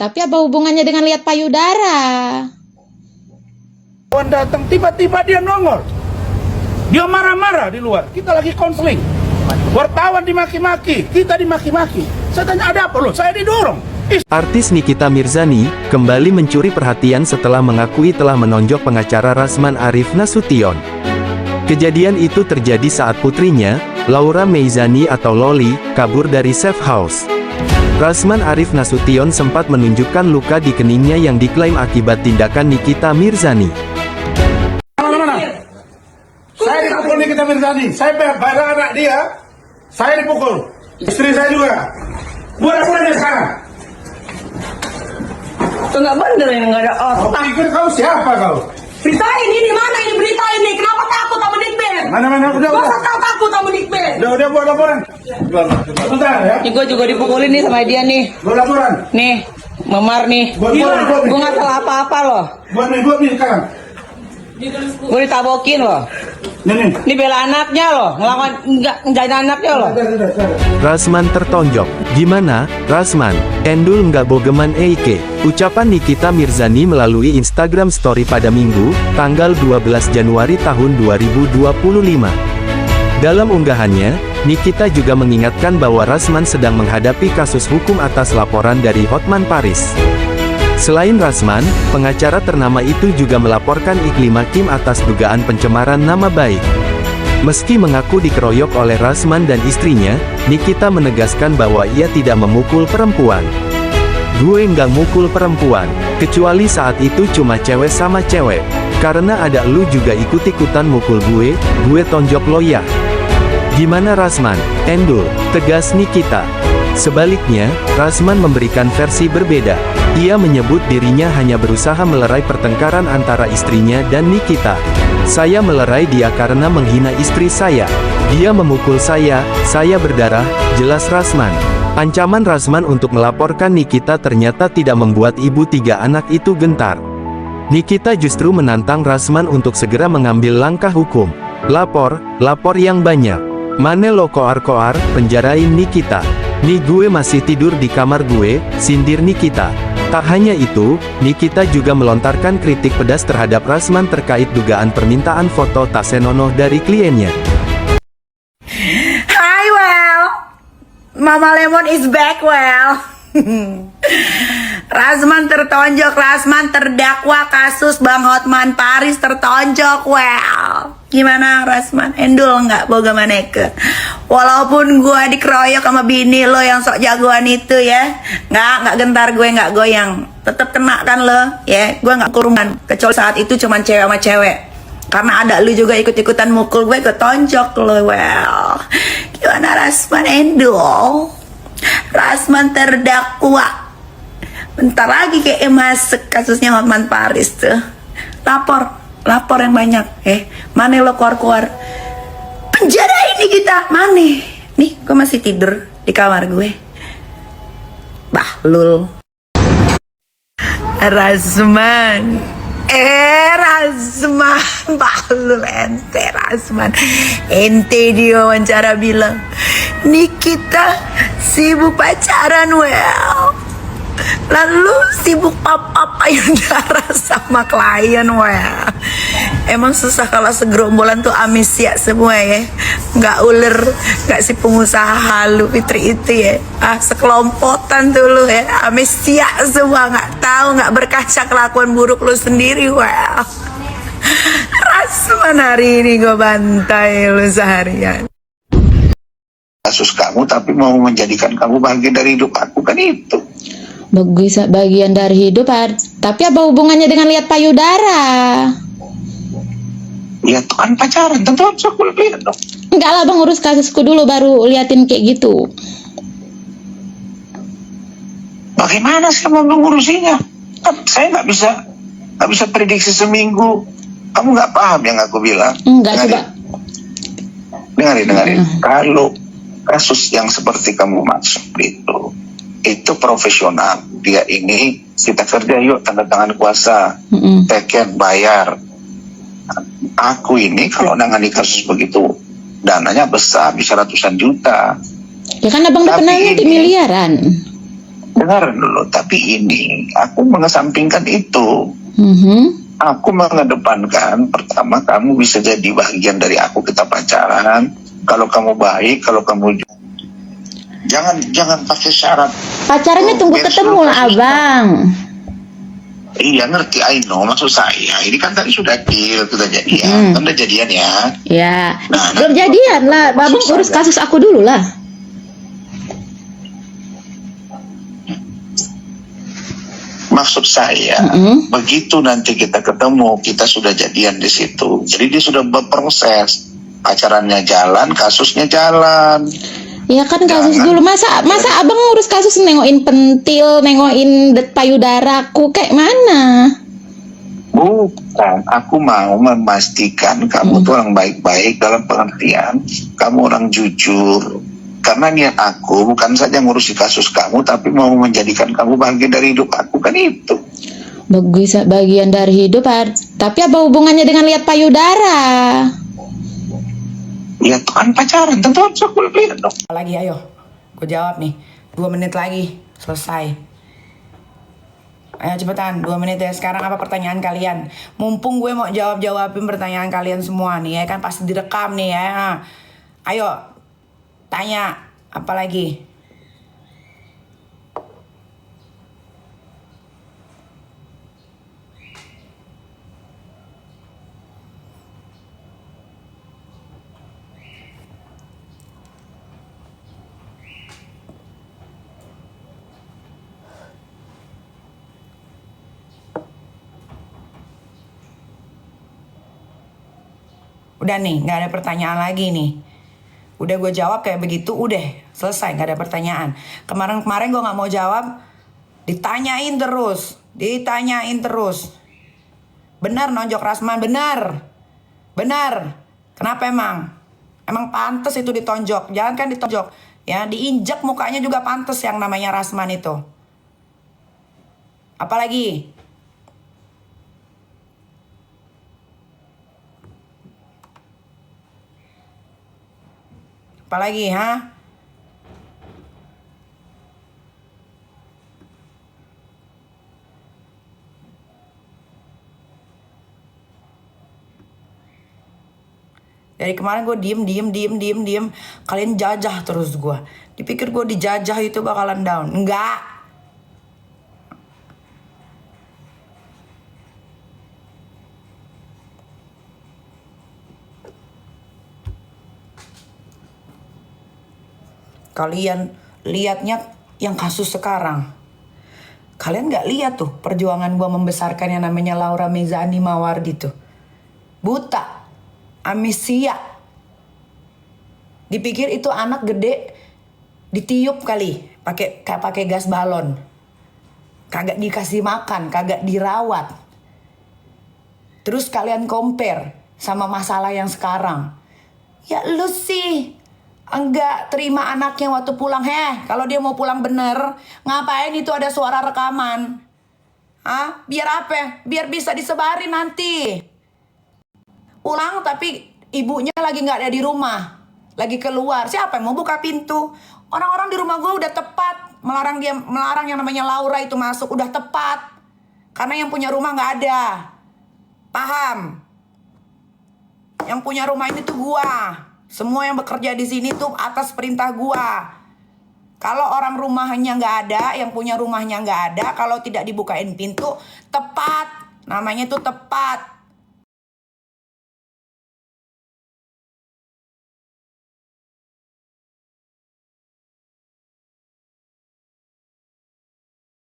Tapi apa hubungannya dengan lihat payudara? Kawan datang, tiba-tiba dia nongol. Dia marah-marah di luar. Kita lagi konseling. Wartawan dimaki-maki, kita dimaki-maki. Saya tanya ada apa loh? Saya didorong. Artis Nikita Mirzani kembali mencuri perhatian setelah mengakui telah menonjok pengacara Rasman Arif Nasution. Kejadian itu terjadi saat putrinya, Laura Meizani atau Loli, kabur dari safe house. Rasman Arif Nasution sempat menunjukkan luka di keningnya yang diklaim akibat tindakan Nikita Mirzani. Saya dipukul Nikita Mirzani. Saya bayar anak dia. Saya dipukul. Istri saya juga. Buat apa dia sekarang? Itu nggak bener ini, nggak ada Kau otak. pikir kau siapa kau? Berita ini mana ini berita ini? Kenapa takut sama Nikben? Mana udah. Masa kau takut sama Nikben? Udah buat laporan. Bentar ya. Ini gue juga dipukulin nih sama dia nih. Buat laporan. Nih, memar nih. Buat Gue nggak salah apa-apa loh. buat nih sekarang. Gue ditabokin loh. Nih. Ini bela anaknya loh, ngelawan ngejain anaknya loh. Rasman tertonjok. Gimana, Rasman? Endul nggak bogeman Eike. Ucapan Nikita Mirzani melalui Instagram Story pada Minggu, tanggal 12 Januari tahun 2025. Dalam unggahannya, Nikita juga mengingatkan bahwa Rasman sedang menghadapi kasus hukum atas laporan dari Hotman Paris. Selain Rasman, pengacara ternama itu juga melaporkan Iklim Hakim atas dugaan pencemaran nama baik. Meski mengaku dikeroyok oleh Rasman dan istrinya, Nikita menegaskan bahwa ia tidak memukul perempuan. Gue nggak mukul perempuan, kecuali saat itu cuma cewek sama cewek. Karena ada lu juga ikut-ikutan mukul gue tonjok lo ya. Gimana Rasman? Endul, tegas Nikita. Sebaliknya, Rasman memberikan versi berbeda. Ia menyebut dirinya hanya berusaha melerai pertengkaran antara istrinya dan Nikita. Saya melerai dia karena menghina istri saya. Dia memukul saya berdarah, jelas Rasman. Ancaman Rasman untuk melaporkan Nikita ternyata tidak membuat ibu 3 anak itu gentar. Nikita justru menantang Rasman untuk segera mengambil langkah hukum. Lapor yang banyak. Mane lo koar-koar, penjarain Nikita. Nih gue masih tidur di kamar gue, sindir Nikita. Tak hanya itu, Nikita juga melontarkan kritik pedas terhadap Rasman terkait dugaan permintaan foto tak senonoh dari kliennya. Hi, well, Mama Lemon is back, well. Rasman tertonjok, Rasman terdakwa kasus Bang Hotman Paris tertonjok, well. Gimana Rasman? Endul nggak boga maneke? Walaupun gua dikeroyok sama bini lo yang sok jagoan itu ya, nggak gentar gue, nggak goyang, tetep kena kan lo, ya. Gua nggak kurungan, kecuali saat itu cuman cewek sama cewek. Karena ada lu juga ikut-ikutan mukul gue, ketonjok lo, well. Gimana Rasman? Endul? Rasman terdakwa. Bentar lagi kayak masuk kasusnya Hotman Paris tuh. Lapor yang banyak. Mana lo keluar penjara ini kita, mana nih, gue masih tidur di kamar gue. Bahlul. Rasman, Bahlul Rasman ente dia wawancara bilang Nikita sibuk pacaran, well. Lalu sibuk payudara sama klien, well. Emang susah kalau segerombolan tuh amnesia semua ya. Nggak uler, nggak si pengusaha halu Fitri itu ya. Sekelompotan tuh lu ya, amnesia semua, nggak tahu, nggak berkaca kelakuan buruk lu sendiri, well. Rasman hari ini gue bantai lu seharian. Kasus kamu tapi mau menjadikan kamu bagian dari hidup aku, kan itu. Bagian dari hidup, tapi apa hubungannya dengan lihat payudara? Ya tuh kan pacaran, tentu harus aku lihat dong. Enggak lah bang, urus kasusku dulu baru liatin kayak gitu. Bagaimana saya mau mengurusinya? Kan saya nggak bisa prediksi seminggu. Kamu nggak paham yang aku bilang? Enggak, coba. Dengarin. Kalau kasus yang seperti kamu maksud itu profesional. Dia ini kita kerja yuk, tanda tangan kuasa, teken bayar. Aku ini kalau nangani kasus begitu dananya besar, bisa ratusan juta. Ya kan abang udah pernah di miliaran. Dengar dulu, tapi ini aku mengesampingkan itu. Aku mengedepankan pertama kamu bisa jadi bagian dari aku, kita pacaran. Kalau kamu baik, kalau kamu jangan pakai syarat. Pacarannya tunggu ketemu lah abang. Iya ngerti, I know maksud saya. Ini kan tadi sudah deal, kita jadian. Kan udah jadian ya. Ya, Nah, belum jadian lah. Abang urus kasus aku dulu lah. Maksud saya, begitu nanti kita ketemu, kita sudah jadian di situ. Jadi dia sudah berproses, pacarannya jalan, kasusnya jalan. Ya kan kasus dulu, masa abang ngurus kasus nengokin pentil, nengokin payudaraku kayak mana? Bukan, aku mau memastikan kamu tuh orang baik-baik dalam pengertian kamu orang jujur. Karena niat aku bukan saja ngurusi kasus kamu, tapi mau menjadikan kamu bagian dari hidup aku, kan itu. Bisa bagian dari hidup, tapi apa hubungannya dengan lihat payudara? Ya tuh kan pacaran, tentu harus aku lihat dong. Lagi ayo, gue jawab nih. 2 menit lagi, selesai. Ayo cepetan, 2 menit ya. Sekarang apa pertanyaan kalian? Mumpung gue mau jawabin pertanyaan kalian semua nih ya kan, pasti direkam nih ya. Ayo, tanya apa lagi? Udah nih, gak ada pertanyaan lagi nih. Udah gue jawab kayak begitu, udah selesai, gak ada pertanyaan. Kemarin gue gak mau jawab, ditanyain terus. Benar nonjok Rasman, benar. Kenapa emang? Emang pantas itu ditonjok, jangan kan ditonjok. Ya, diinjak mukanya juga pantas yang namanya Rasman itu. Apalagi? Apalagi, ha? Dari kemarin gue diem. Kalian jajah terus gue. Dipikir gue dijajah itu bakalan down. Enggak. Kalian lihatnya yang kasus sekarang. Kalian gak lihat tuh perjuangan gue membesarkan yang namanya Laura Mezani Mawardi tuh. Buta. Amnesia. Dipikir itu anak gede ditiup kali pakai gas balon. Kagak dikasih makan, kagak dirawat. Terus kalian compare sama masalah yang sekarang. Ya lu sih enggak terima anaknya waktu pulang. Kalau dia mau pulang bener, ngapain itu ada suara rekaman? Biar apa? Biar bisa disebarin nanti. Pulang tapi ibunya lagi nggak ada di rumah, lagi keluar. Siapa yang mau buka pintu? Orang-orang di rumah gue udah tepat melarang yang namanya Laura itu masuk, udah tepat. Karena yang punya rumah nggak ada. Paham? Yang punya rumah ini tuh gua. Semua yang bekerja di sini tuh atas perintah gua. Kalau orang rumahnya nggak ada, yang punya rumahnya nggak ada, kalau tidak dibukain pintu, tepat. Namanya itu tepat.